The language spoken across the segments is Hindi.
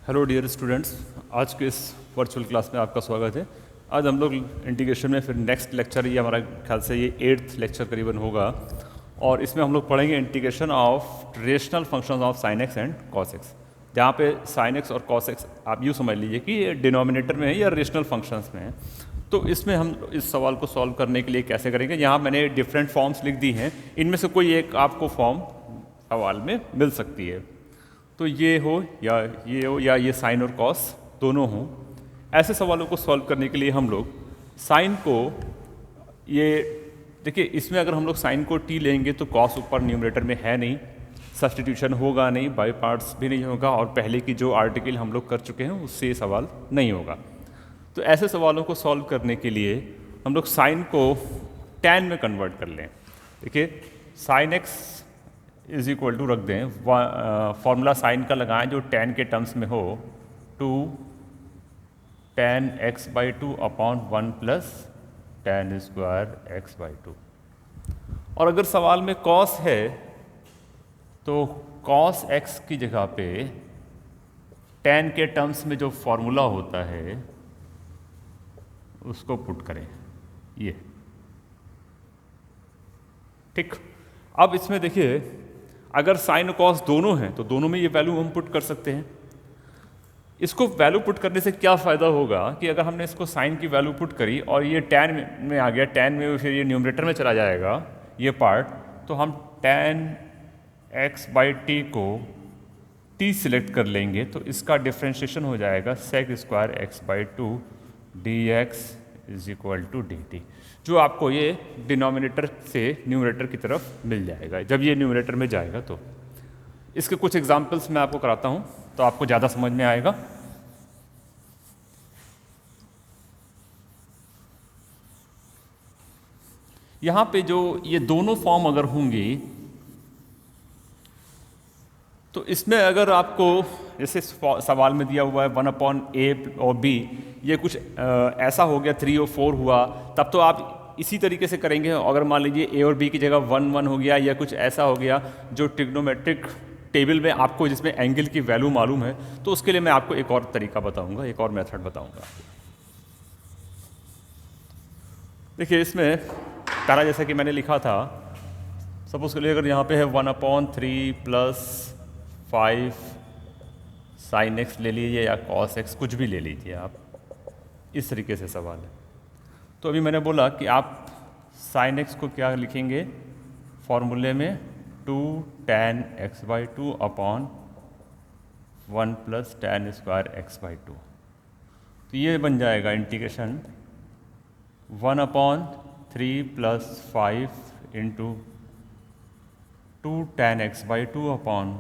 हेलो डियर स्टूडेंट्स, आज के इस वर्चुअल क्लास में आपका स्वागत है। आज हम लोग इंटीग्रेशन में फिर नेक्स्ट लेक्चर, ये हमारा ख्याल से ये 8th लेक्चर करीबन होगा, और इसमें हम लोग पढ़ेंगे integration of rational functions of sine x and cos x. जहाँ पे साइन एक्स और कॉस एक्स आप यूँ समझ लीजिए कि ये डिनोमिनेटर में है या रेशनल फंक्शंस में है। तो इसमें हम इस सवाल को सॉल्व करने के लिए कैसे करेंगे, यहाँ मैंने डिफरेंट फॉर्म्स लिख दी हैं, इनमें से कोई एक आपको फॉर्म सवाल में मिल सकती है। तो ये हो या ये साइन और कॉस दोनों हों। ऐसे सवालों को सॉल्व करने के लिए हम लोग साइन को, ये देखिए इसमें अगर हम लोग साइन को टी लेंगे तो कॉस ऊपर न्यूमरेटर में है नहीं, सब्स्टिट्यूशन होगा नहीं, बाय पार्ट्स भी नहीं होगा, और पहले की जो आर्टिकल हम लोग कर चुके हैं उससे ये सवाल नहीं होगा। तो ऐसे सवालों को सॉल्व करने के लिए हम लोग साइन को टैन में कन्वर्ट कर लें। देखिए sine X is equal to रख दें, फॉर्मूला साइन का लगाएं जो टैन के टर्म्स में हो, 2 tan x by 2 upon 1 plus tan square x by 2। और अगर सवाल में cos है तो cos x की जगह पे tan के टर्म्स में जो फॉर्मूला होता है उसको पुट करें, ये ठीक। अब इसमें देखिए अगर साइन और कॉस दोनों हैं तो दोनों में ये वैल्यू हम पुट कर सकते हैं। इसको वैल्यू पुट करने से क्या फ़ायदा होगा कि अगर हमने इसको साइन की वैल्यू पुट करी और ये टैन में आ गया, टैन में फिर ये न्यूमरेटर में चला जाएगा ये पार्ट, तो हम tan x बाई टी को t सिलेक्ट कर लेंगे तो इसका डिफ्रेंशिएशन हो जाएगा sec square x by 2 dx is equal to dt, जो आपको ये डिनोमिनेटर से न्यूमरेटर की तरफ मिल जाएगा जब ये न्यूमरेटर में जाएगा। तो इसके कुछ एग्जांपल्स मैं आपको कराता हूँ तो आपको ज़्यादा समझ में आएगा। यहाँ पे जो ये दोनों फॉर्म अगर होंगी तो इसमें अगर आपको जैसे सवाल में दिया हुआ है 1/a और b, ये कुछ ऐसा हो गया 3 और 4 हुआ, तब तो आप इसी तरीके से करेंगे। अगर मान लीजिए a और b की जगह 1 1 हो गया या कुछ ऐसा हो गया जो ट्रिग्नोमेट्रिक टेबल में आपको जिसमें एंगल की वैल्यू मालूम है, तो उसके लिए मैं आपको एक और तरीका बताऊंगा, एक और मेथड बताऊंगा। देखिए इसमें तारा जैसा कि मैंने लिखा था, सपोज के लिए अगर यहाँ पे है 1/3 प्लस 5 साइन एक्स ले लीजिए या कॉस एक्स, कुछ भी ले लीजिए आप, इस तरीके से सवाल है। तो अभी मैंने बोला कि आप साइन एक्स को क्या लिखेंगे फॉर्मूले में, 2 tan x by 2 upon 1 plus tan square x by 2। तो ये बन जाएगा integration 1/3 plus 5 into 2 tan x by 2 upon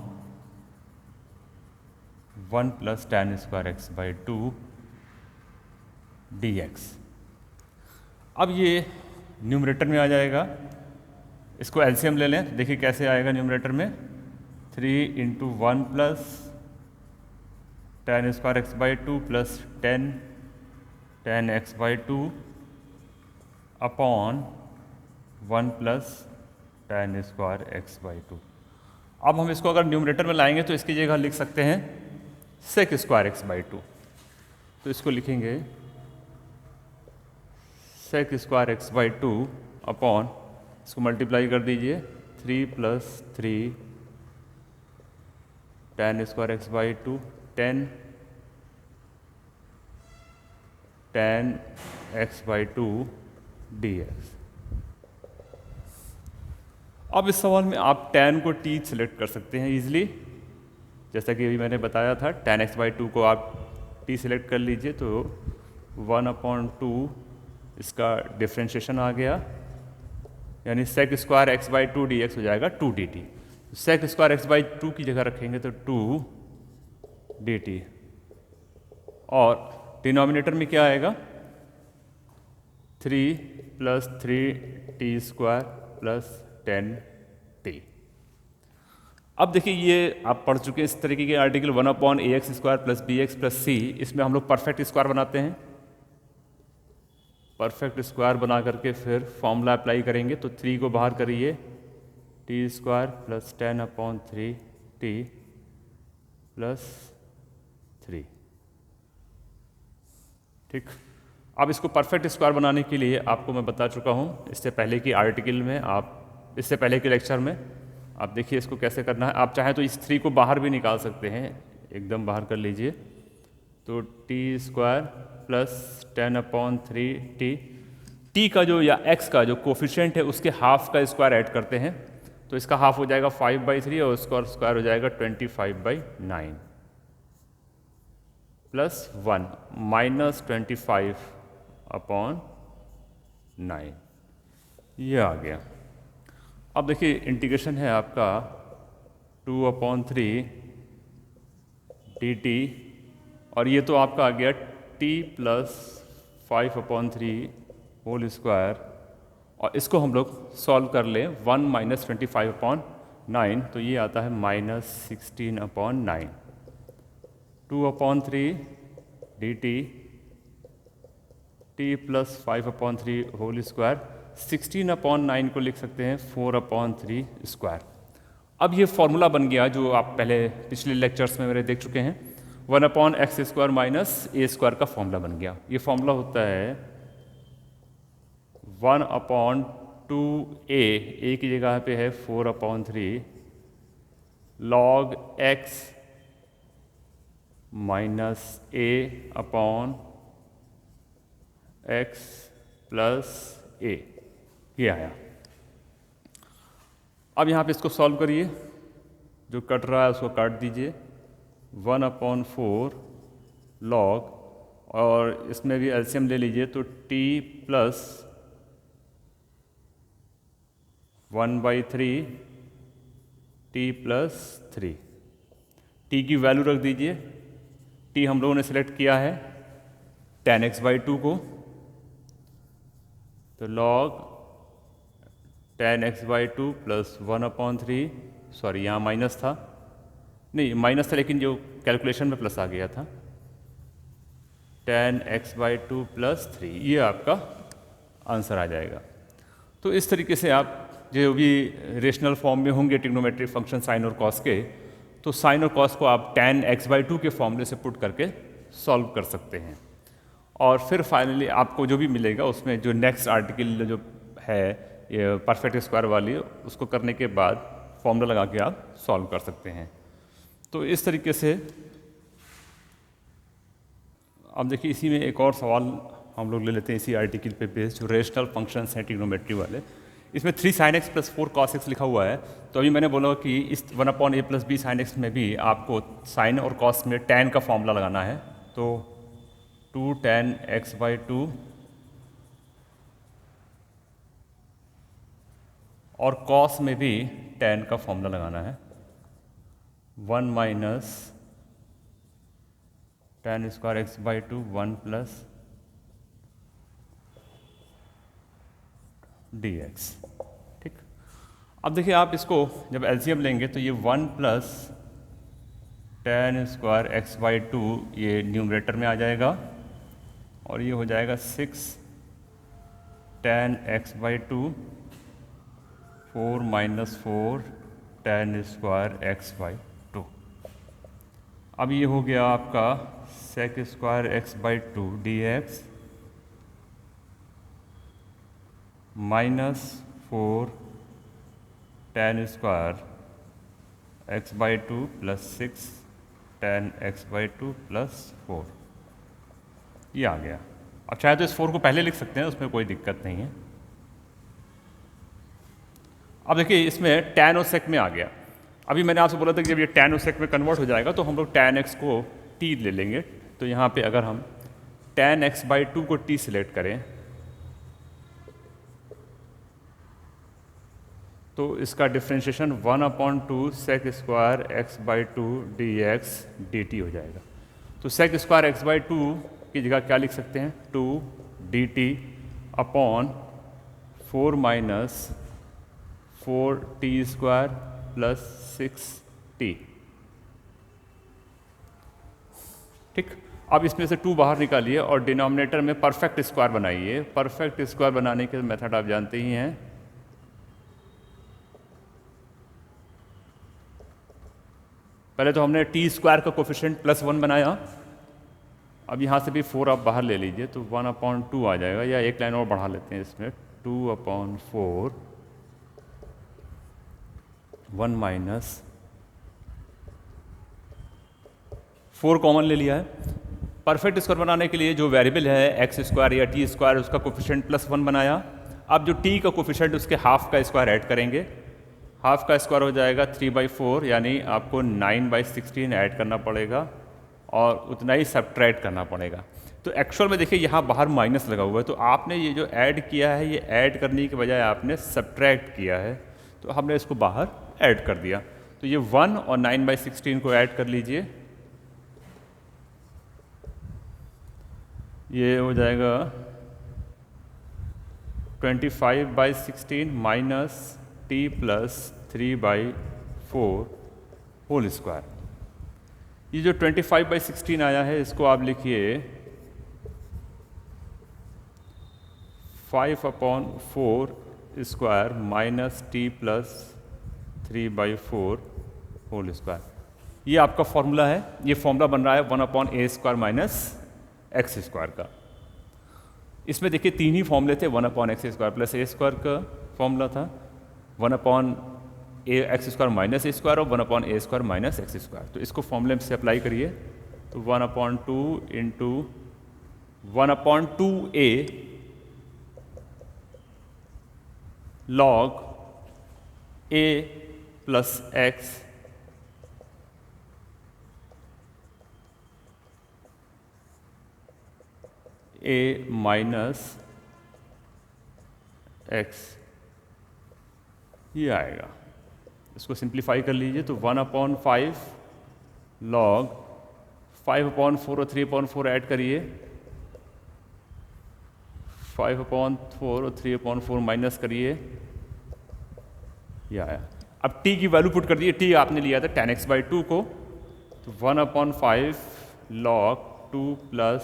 1 plus tan square x by 2 dx। अब ये न्यूमरेटर में आ जाएगा, इसको एलसीएम ले लें, देखिए कैसे आएगा न्यूमरेटर में, 3 into 1 plus tan square x by 2 plus 10 tan x by 2 upon 1 plus tan square x by 2। अब हम इसको अगर न्यूमरेटर में लाएंगे तो इसकी जगह लिख सकते हैं sec स्क्वायर x बाई 2। तो इसको लिखेंगे sec square x by 2 upon, इसको मल्टीप्लाई कर दीजिए, 3 plus 3 tan square x by 2 10 tan x by 2 dx। अब इस सवाल में आप tan को t सिलेक्ट कर सकते हैं इजीली, जैसा कि अभी मैंने बताया था। tan x बाई 2 को आप t सिलेक्ट कर लीजिए तो 1/2 इसका डिफ्रेंशिएशन आ गया, यानी sec square x by 2 dx हो जाएगा 2 dt। sec square x by 2 की जगह रखेंगे तो 2 dt, और डिनोमिनेटर में क्या आएगा, 3 plus 3t square plus 10t। अब देखिए ये आप पढ़ चुके हैं इस तरीके के article 1/ax square plus bx plus c, इसमें हम लोग परफेक्ट स्क्वायर बनाते हैं। परफेक्ट स्क्वायर बना करके फिर फॉर्मूला अप्लाई करेंगे, तो 3 को बाहर करिए, T square plus 10/3t plus 3। ठीक, अब इसको परफेक्ट स्क्वायर बनाने के लिए आपको मैं बता चुका हूँ इससे पहले की आर्टिकल में, आप इससे पहले के लेक्चर में। आप देखिए इसको कैसे करना है। आप चाहें तो इस 3 को बाहर भी निकाल सकते हैं, एकदम बाहर कर लीजिए। तो टी स्क्वायर प्लस 10/3 टी का जो या एक्स का जो कोफिशिएंट है उसके हाफ का स्क्वायर ऐड करते हैं, तो इसका हाफ हो जाएगा 5/3 और उसका स्क्वायर हो जाएगा 25/9 प्लस 1 माइनस 25/9, ये आ गया। अब देखिए इंटीग्रेशन है आपका 2/3 dt, और ये तो आपका आ गया t प्लस 5/3 होल स्क्वायर, और इसको हम लोग सॉल्व कर लें 1 माइनस 25/9, तो ये आता है minus 16/9। 2/3 dt t plus 5/3 whole square, 16/9 को लिख सकते हैं 4/3 स्क्वायर। अब ये फॉर्मूला बन गया जो आप पहले पिछले लेक्चर्स में मेरे देख चुके हैं, 1/x² माइनस a² का फॉर्मूला बन गया। ये फॉर्मूला होता है 1/2a, a की जगह पे है 4/3 log x minus a/x plus a, ये आया। अब यहाँ पे इसको सॉल्व करिए, जो कट रहा है उसको काट दीजिए, 1/4 log, और इसमें भी एलसीएम ले लीजिए, तो t plus 1/3 t plus 3, t की वैल्यू रख दीजिए। t हम लोगों ने सेलेक्ट किया है 10x/2 को, तो log 10x/2 प्लस 1/3, सॉरी यहाँ माइनस था, नहीं माइनस था लेकिन जो कैलकुलेशन में प्लस आ गया था, 10x/2 प्लस 3, ये आपका आंसर आ जाएगा। तो इस तरीके से आप जो भी रेशनल फॉर्म में होंगे ट्रिग्नोमेट्रिक फंक्शन साइन और कॉस के, तो साइन और कॉस को आप 10x/2 के फॉर्मूले से पुट करके सॉल्व कर सकते हैं, और फिर फाइनली आपको जो भी मिलेगा उसमें जो नेक्स्ट आर्टिकल जो है ये परफेक्ट स्क्वायर वाली, उसको करने के बाद फॉर्मूला लगा के आप सॉल्व कर सकते हैं। तो इस तरीके से अब देखिए इसी में एक और सवाल हम लोग ले लेते हैं इसी आर्टिकल पे बेस्ड, जो रेशनल फंक्शंस हैं ट्रिग्नोमेट्री वाले। इसमें 3 sin x plus 4 cos x लिखा हुआ है, तो अभी मैंने बोला कि इस 1/a plus b sin x में भी आपको साइन और कॉस में tan का फॉर्मूला लगाना है, तो 2 tan x/2 और कॉस में भी tan का फॉर्मूला लगाना है, 1 minus tan square x/2 1 plus dx। ठीक, अब देखिए आप इसको जब एलसीएम लेंगे तो ये 1 प्लस tan स्क्वायर x/2 ये न्यूमरेटर में आ जाएगा, और ये हो जाएगा 6 tan x/2 4 minus 4 tan square x/2। अब ये हो गया आपका sec square x/2 dx minus 4 tan square x/2 plus 6 tan x/2 plus 4, ये आ गया। अब चाहे तो इस 4 को पहले लिख सकते हैं, उसमें कोई दिक्कत नहीं है। अब देखिए इसमें tan और sec में आ गया। अभी मैंने आपसे बोला था कि जब ये tan और sec में कन्वर्ट हो जाएगा तो हम लोग tan x को t ले लेंगे, तो यहाँ पे अगर हम tan x/2 को t सिलेक्ट करें तो इसका differentiation 1/2 sec square x/2 dx dt हो जाएगा। तो sec स्क्वायर x/2 की जगह क्या लिख सकते हैं, 2 dt upon 4 minus 4t square plus 6t। ठीक, अब इसमें से 2 बाहर निकालिए और डिनोमिनेटर में परफेक्ट स्क्वायर बनाइए। परफेक्ट स्क्वायर बनाने के मेथड आप जानते ही हैं, पहले तो हमने टी स्क्वायर का कोफिशिएंट +1 बनाया, अब यहाँ से भी 4 आप बाहर ले लीजिए तो 1/2 आ जाएगा, या एक लाइन और बढ़ा लेते हैं इसमें, 2/4 1 माइनस 4 कॉमन ले लिया है। परफेक्ट स्क्वायर बनाने के लिए जो वेरिएबल है एक्स स्क्वायर या टी स्क्वायर, उसका कोफिशिएंट +1 बनाया। अब जो टी का कोफिशिएंट उसके हाफ का स्क्वायर ऐड करेंगे, हाफ का स्क्वायर हो जाएगा 3/4, यानी आपको 9/16 ऐड करना पड़ेगा और उतना ही सब्ट्रैक्ट करना पड़ेगा। तो एक्चुअल में देखिए यहाँ बाहर माइनस लगा हुआ है, तो आपने ये जो ऐड किया है ये ऐड करने के बजाय आपने सब्ट्रैक्ट किया है, तो हमने इसको बाहर ऐड कर दिया। तो ये 1 और 9/16 को ऐड कर लीजिए, ये हो जाएगा 25/16 minus T plus 3/4 whole square. ये जो 25/16 आया है इसको आप लिखिए 5/4 square minus T plus 3/4 whole square. ये आपका फॉर्मूला है, ये फॉर्मूला बन रहा है 1/a² माइनस एक्स स्क्वायर का। इसमें देखिए 3 ही फॉर्मूले थे, 1/x² प्लस a² का फॉर्मूला था, 1/x² माइनस a² और 1/a² माइनस x²। तो इसको फॉर्मूले से अप्लाई करिए, तो 1/2 into 1/2a log a plus x a minus x, ये आएगा। इसको सिंप्लीफाई कर लीजिए तो 1/5 log 5/4 और 3/4 ऐड करिए, 5/4 और 3/4 माइनस करिए, ये आया। अब t की वैल्यू पुट कर दिए, t आपने लिया था tan x/2 को, तो 1/5 log 2 plus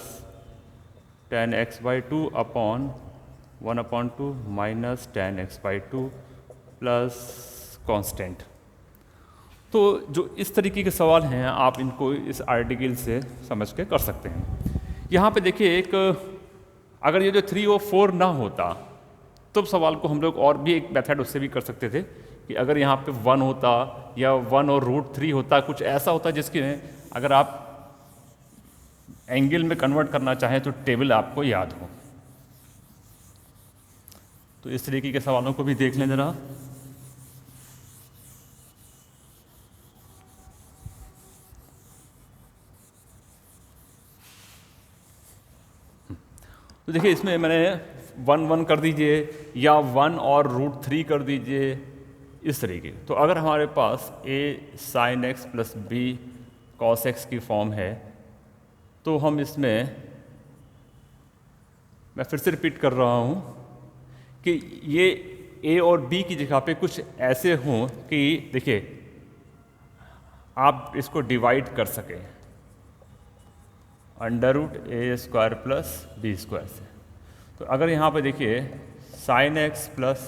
tan x/2 upon 1/2 minus tan x/2 plus constant. तो जो इस तरीके के सवाल हैं आप इनको इस आर्टिकल से समझ के कर सकते हैं। यहाँ पे देखिए एक, अगर ये जो 3 और 4 ना होता तो सवाल को हम लोग और भी एक मेथड उससे भी कर सकते थे कि अगर यहाँ पे 1 होता या 1 और √3 होता, कुछ ऐसा होता जिसके अगर आप एंगल में कन्वर्ट करना चाहें तो टेबल आपको याद हो। तो इस तरीके के सवालों को भी देख लें जरा। तो देखिए इसमें मैंने 1 कर दीजिए या 1 और √3 कर दीजिए, इस तरीके। तो अगर हमारे पास a sin x प्लस b cos x की फॉर्म है तो हम इसमें, मैं फिर से रिपीट कर रहा हूँ कि ये a और b की जगह पे कुछ ऐसे हों कि देखिए आप इसको डिवाइड कर सकें √a² प्लस b² से। तो अगर यहाँ पे देखिए sin x plus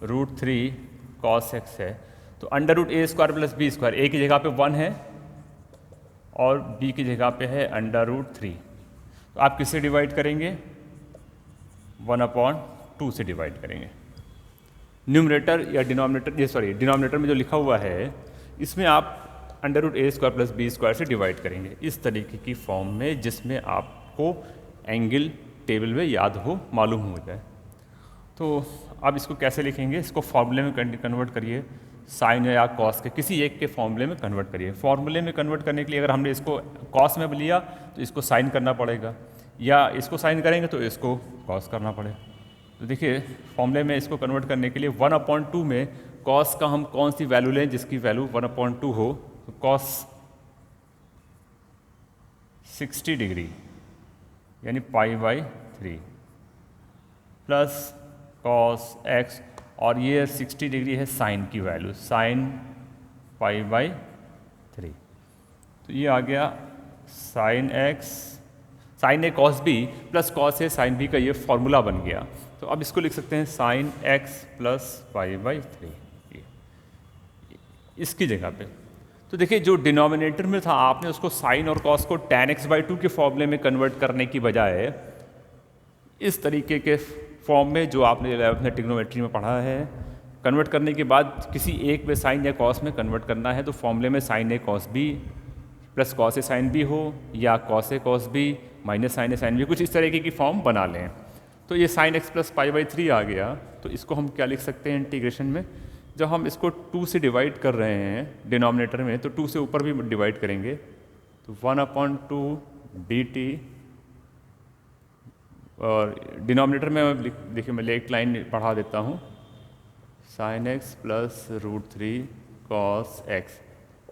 √3 cos x है तो √a² प्लस b², a की जगह पे 1 है और b की जगह पे है √3। तो आप किससे डिवाइड करेंगे? 1/2 से डिवाइड करेंगे। न्यूमरेटर या डिनोमिनेटर, ये सॉरी डिनोमिनेटर में जो लिखा हुआ है इसमें आप √a² प्लस b² से डिवाइड करेंगे, इस तरीके की फॉर्म में जिसमें आपको एंगल टेबल में याद हो, मालूम हो जाए। तो अब इसको कैसे लिखेंगे? इसको फॉर्मूले में कन्वर्ट करिए, साइन या कॉस के किसी एक के फॉर्मूले में कन्वर्ट करिए। फॉर्मूले में कन्वर्ट करने के लिए अगर हमने इसको कॉस में लिया तो इसको साइन करना पड़ेगा, या इसको साइन करेंगे तो इसको कॉस करना पड़ेगा। तो देखिए फॉर्मूले में इसको कन्वर्ट करने के लिए 1/2 में कॉस का हम कौन सी वैल्यू लें जिसकी वैल्यू 1/2 हो, तो कॉस 60 डिग्री यानी π/3 प्लस कॉस x, और ये 60 डिग्री है साइन की वैल्यू, साइन π/3। तो ये आ गया sign x, sign A cos b plus cos A sign b का ये फॉर्मूला बन गया। तो अब इसको लिख सकते हैं साइन x प्लस π/3 इसकी जगह पे। तो देखिए जो डिनोमिनेटर में था आपने उसको साइन और कॉस को tan x/2 के फॉर्मूले में कन्वर्ट करने की बजाय इस तरीके के फॉर्म में जो आपने 11th में ट्रिग्नोमेट्री में पढ़ा है, कन्वर्ट करने के बाद किसी एक में साइन या कॉस में कन्वर्ट करना है, तो फॉर्मूले में sign A cos B plus cos A sine B हो या cos A cos B minus sign A sine B, कुछ इस तरीके की फॉर्म बना लें। तो ये साइन एक्स प्लस π/3 आ गया। तो इसको हम क्या लिख सकते हैं इंटीग्रेशन में, जब हम इसको 2 से डिवाइड कर रहे हैं डिनोमिनेटर में, तो 2 से ऊपर भी डिवाइड करेंगे, तो 1/2 dt, और डिनोमिनेटर में देखिए मैं एक लाइन बढ़ा देता हूँ, sign x plus √3 cos x,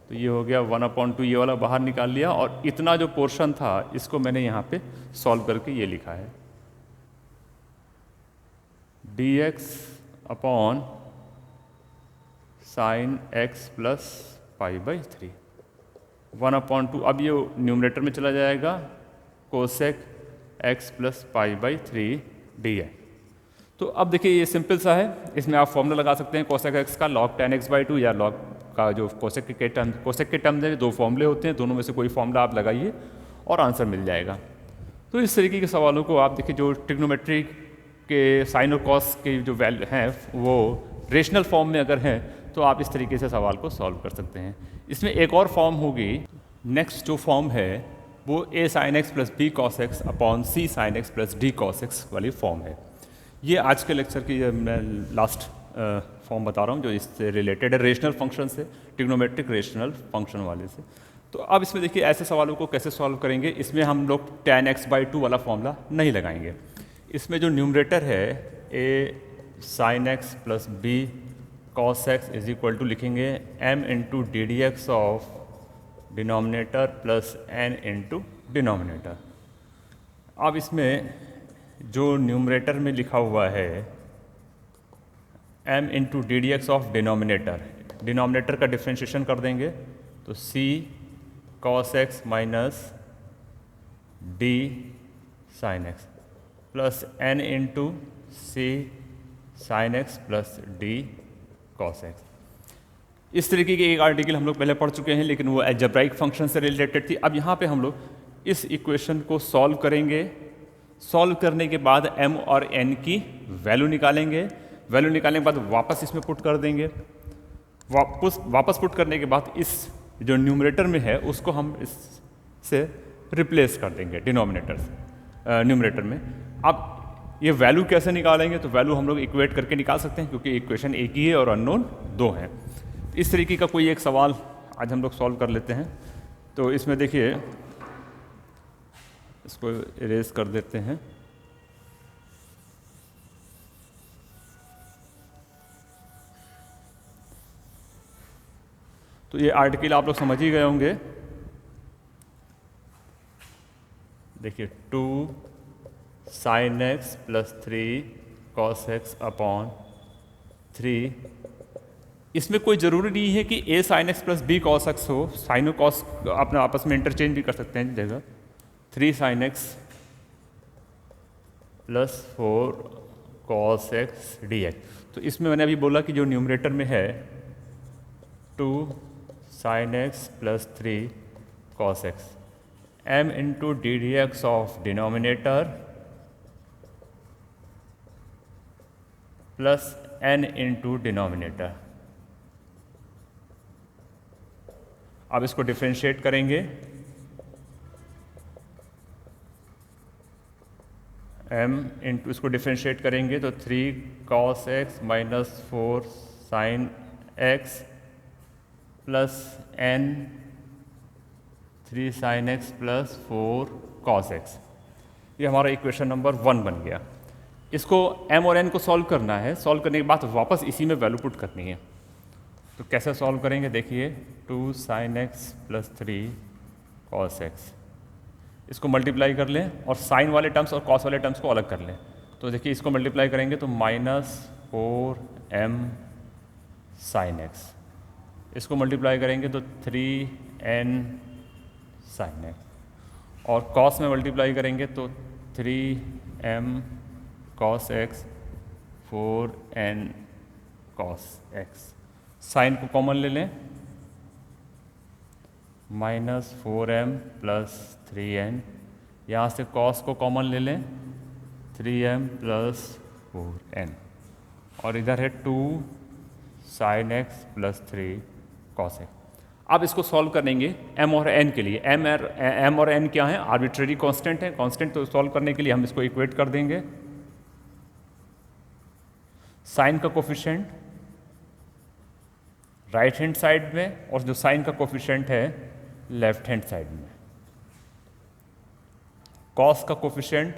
तो ये हो गया 1/2, ये वाला बाहर निकाल लिया, और इतना जो पोर्शन था इसको मैंने यहाँ पे सॉल्व करके ये लिखा है dx upon sine x plus π/3 1/2। अब ये न्यूमरेटर में चला जाएगा, कोसेक x प्लस π/3 dy। तो अब देखिए ये सिंपल सा है, इसमें आप फॉर्मूला लगा सकते हैं कोसेक x का log tan x/2 या log का जो कोसेक के टर्म में 2 फॉर्मूले होते हैं, दोनों में से कोई फॉर्मूला आप लगाइए और आंसर मिल जाएगा। तो इस तरीके के सवालों को आप देखिए, जो ट्रिग्नोमेट्री के साइन और कॉस के जो वैल्यू हैं वो रेशनल फॉर्म में अगर हैं, तो आप इस तरीके से सवाल को सॉल्व कर सकते हैं। इसमें एक और फॉर्म होगी, नेक्स्ट जो फॉर्म है वो a sin x प्लस b cos x upon c sin x plus d cos x वाली फॉर्म है। ये आज के लेक्चर की मैं लास्ट फॉर्म बता रहा हूँ जो इससे रिलेटेड है, रेशनल फंक्शन से, ट्रिग्नोमेट्रिक रेशनल फंक्शन वाले से। तो अब इसमें देखिए ऐसे सवालों को कैसे सॉल्व करेंगे। इसमें हम लोग tan x/2 वाला फॉर्मूला नहीं लगाएंगे। इसमें जो न्यूमरेटर है a sin x प्लस b cos x is equal to लिखेंगे m into ddx of denominator plus n into denominator. अब इसमें जो न्यूमरेटर में लिखा हुआ है m into ddx of denominator, denominator का डिफ्रेंशिएशन कर देंगे तो c cos x minus d sin x plus n into c sin x plus d cos x। इस तरीके की एक आर्टिकल हम लोग पहले पढ़ चुके हैं, लेकिन वो अलजेब्राइक फंक्शन से रिलेटेड थी। अब यहाँ पे हम लोग इस इक्वेशन को सॉल्व करेंगे। सॉल्व करने के बाद m और n की वैल्यू निकालेंगे। वैल्यू निकालने के बाद वापस इसमें पुट कर देंगे। वापस पुट करने के बाद इस जो न्यूमरेटर में है उसको हम इससे रिप्लेस कर देंगे न्यूमरेटर में। अब ये वैल्यू कैसे निकालेंगे, तो वैल्यू हम लोग इक्वेट करके निकाल सकते हैं, क्योंकि इक्वेशन एक ही है और अननोन 2 हैं। इस तरीके का कोई एक सवाल आज हम लोग सॉल्व कर लेते हैं। तो इसमें देखिए, इसको इरेज कर देते हैं। तो ये आर्टिकल आप लोग समझ ही गए होंगे। देखिए 2 sin x plus 3 cos x upon 3। इसमें कोई ज़रूरी नहीं है कि a sin x प्लस b cos x हो, साइन और कॉस अपने आपस में इंटरचेंज भी कर सकते हैं जगह। 3 sin x plus 4 cos x dx। तो इसमें मैंने अभी बोला कि जो न्यूमरेटर में है 2 sin x plus 3 cos x, m into ddx of denominator plus n into denominator. अब इसको डिफ्रेंशिएट करेंगे, m इंटू इसको डिफ्रेंशिएट करेंगे तो 3 cos x minus 4 sin x plus n 3 sin x plus 4 cos x। ये हमारा इक्वेशन नंबर 1 बन गया। इसको m और n को सॉल्व करना है। सॉल्व करने के बाद वापस इसी में वैल्यू पुट करनी है। तो कैसे सॉल्व करेंगे, देखिए 2 sin x plus 3 cos x, इसको मल्टीप्लाई कर लें और साइन वाले टर्म्स और कॉस वाले टर्म्स को अलग कर लें। तो देखिए इसको मल्टीप्लाई करेंगे तो -4m sin x, इसको मल्टीप्लाई करेंगे तो 3n sin x, और कॉस में मल्टीप्लाई करेंगे तो 3m cos x 4n cos x। Sine को कॉमन ले लें -4m प्लस 3n, यहाँ से कॉस को कॉमन ले लें 3m प्लस 4n, और इधर है 2 sin x plus 3 cos x। अब इसको सॉल्व करेंगे m और n के लिए। m और n क्या है? आर्बिट्रेरी कांस्टेंट है। कांस्टेंट तो सॉल्व करने के लिए हम इसको इक्वेट कर देंगे। साइन का कोफिशिएंट राइट हैंड साइड में और जो साइन का कोफिशिएंट है लेफ्ट हैंड साइड में। कॉस का कोफिशिएंट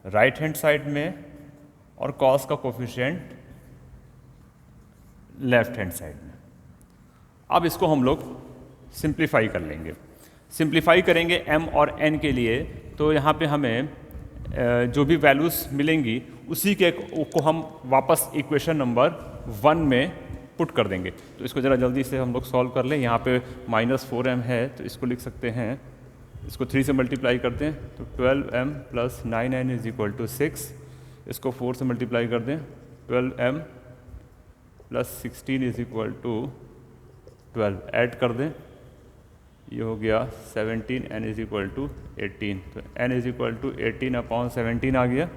राइट हैंड साइड में और कॉस का कोफिशिएंट लेफ्ट हैंड साइड में। अब इसको हम लोग सिंप्लीफाई कर लेंगे। सिंप्लीफाई करेंगे m और n के लिए, तो यहाँ पे हमें जो भी वैल्यूज़ मिलेंगी उसी के को हम वापस इक्वेशन नंबर 1 में पुट कर देंगे। तो इसको ज़रा जल्दी से हम लोग सॉल्व कर लें। यहाँ पे -4m है तो इसको लिख सकते हैं, इसको 3 से मल्टीप्लाई करते हैं तो 12m plus 9n is equal to 6। इसको 4 से मल्टीप्लाई कर दें 12m plus 16 is equal to 12, add कर दें, ये हो गया 17, n इज इक्वल टू 18। तो n इज इक्वल टू 18/17 आ गया।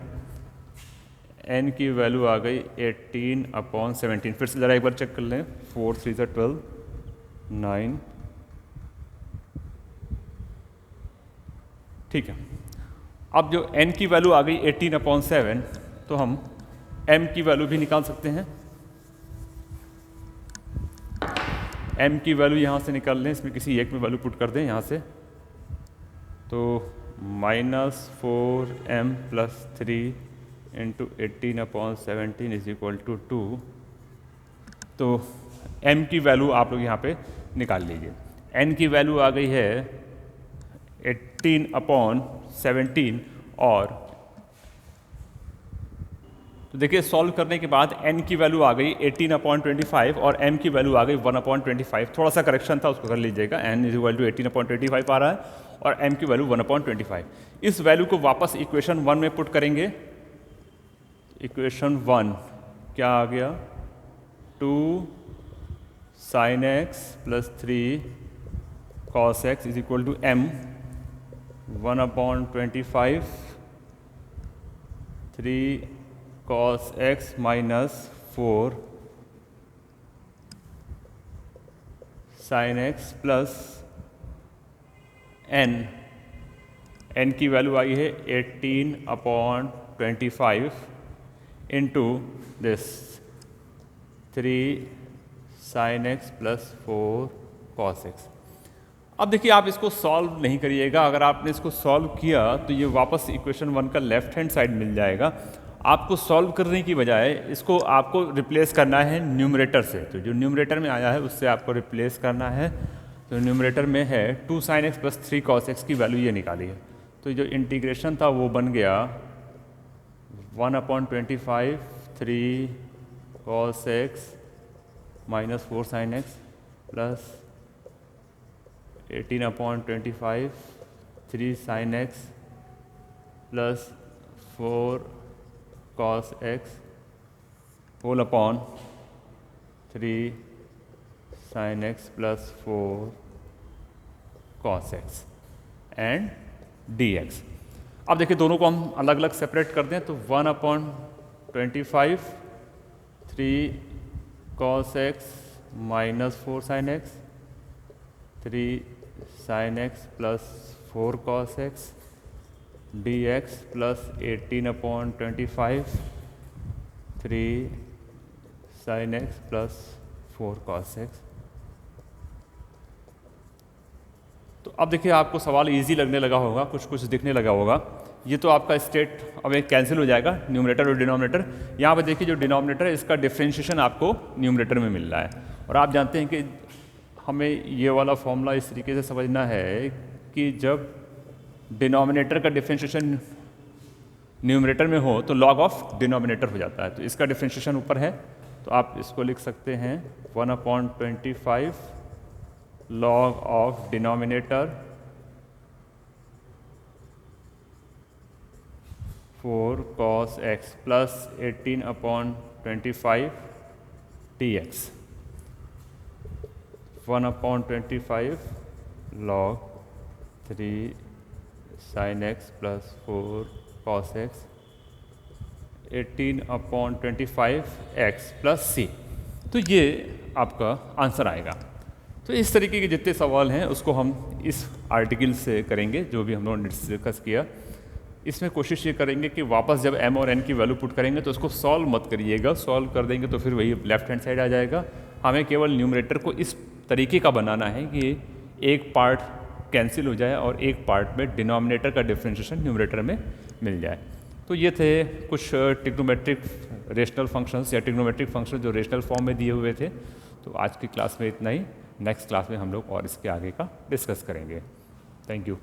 n की वैल्यू आ गई 18/17। फिर से ज़रा एक बार चेक कर लें, 4 3 से 12, 9, ठीक है। अब जो n की वैल्यू आ गई 18/7, तो हम m की वैल्यू भी निकाल सकते हैं। m की वैल्यू यहाँ से निकाल लें, इसमें किसी एक में वैल्यू पुट कर दें यहाँ से, तो -4m plus 3 into 18/17 is equal to 2। तो m की वैल्यू आप लोग यहाँ पे निकाल लीजिए। n की वैल्यू आ गई है 18/17, और तो देखिए सॉल्व करने के बाद n की वैल्यू आ गई 18/25 और m की वैल्यू आ गई 1/25। थोड़ा सा करेक्शन था, उसको कर लीजिएगा। n इज इक्वल टू 18/25 आ रहा है और m की वैल्यू 1/25। इस वैल्यू को वापस इक्वेशन 1 में पुट करेंगे। इक्वेशन 1 क्या आ गया? 2 sin x plus 3 cos x is equal to m 1/25 3 cos x minus 4 sin x plus n। n की वैल्यू आई है 18/25 into this 3 sin x plus 4 cos x। अब देखिए आप इसको सॉल्व नहीं करिएगा। अगर आपने इसको सॉल्व किया तो ये वापस इक्वेशन 1 का लेफ्ट हैंड साइड मिल जाएगा। आपको सॉल्व करने की बजाय इसको आपको रिप्लेस करना है न्यूमरेटर से। तो जो न्यूमरेटर में आया है उससे आपको रिप्लेस करना है। तो न्यूमरेटर में है 2 sin x plus 3 cos x की वैल्यू ये निकाली है। तो जो इंटीग्रेशन था वो बन गया 1/25 3 cos x minus 4 sin x plus 18/25 3 sin x plus 4 cos x whole upon 3 sin x plus 4 cos x and dx। अब देखिए दोनों को हम अलग अलग सेपरेट कर दें तो 1/25 3 cos x minus 4 sin x 3 sin x plus 4 cos x dx plus 18/25 3 sin x plus 4 cos x। तो अब देखिए आपको सवाल इजी लगने लगा होगा, कुछ कुछ दिखने लगा होगा। ये तो आपका स्टेट अब एक कैंसिल हो जाएगा, न्यूमरेटर और डिनोमिनेटर। यहाँ पर देखिए जो डिनोमिनेटर है इसका डिफरेंशिएशन आपको न्यूमरेटर में मिल रहा है। और आप जानते हैं कि हमें ये वाला फॉर्मूला इस तरीके से समझना है कि जब डिनोमिनेटर का डिफरेंशिएशन न्यूमरेटर में हो तो लॉग ऑफ डिनोमिनेटर हो जाता है। तो इसका डिफरेंशिएशन ऊपर है, तो आप इसको लिख सकते हैं 1/25 log of denominator 4 cos x plus 18/25 dx 1/25 log 3 sin x plus 4 cos x 18/25x plus c। तो ये आपका आंसर आएगा। तो इस तरीके के जितने सवाल हैं उसको हम इस आर्टिकल से करेंगे, जो भी हम लोगों ने डिस्कस किया। इसमें कोशिश ये करेंगे कि वापस जब m और n की वैल्यू पुट करेंगे तो उसको सॉल्व मत करिएगा, सॉल्व कर देंगे तो फिर वही लेफ्ट हैंड साइड आ जाएगा। हमें केवल न्यूमरेटर को इस तरीके का बनाना है कि एक पार्ट कैंसिल हो जाए और एक पार्ट में डिनोमिनेटर का डिफरेंशिएशन न्यूमरेटर में मिल जाए। तो ये थे कुछ ट्रिग्नोमेट्रिक रेशनल फंक्शंस या ट्रिग्नोमेट्रिक फंक्शन जो रेशनल फॉर्म में दिए हुए थे। तो आज की क्लास में इतना ही। नेक्स्ट क्लास में हम लोग और इसके आगे का डिस्कस करेंगे। Thank you.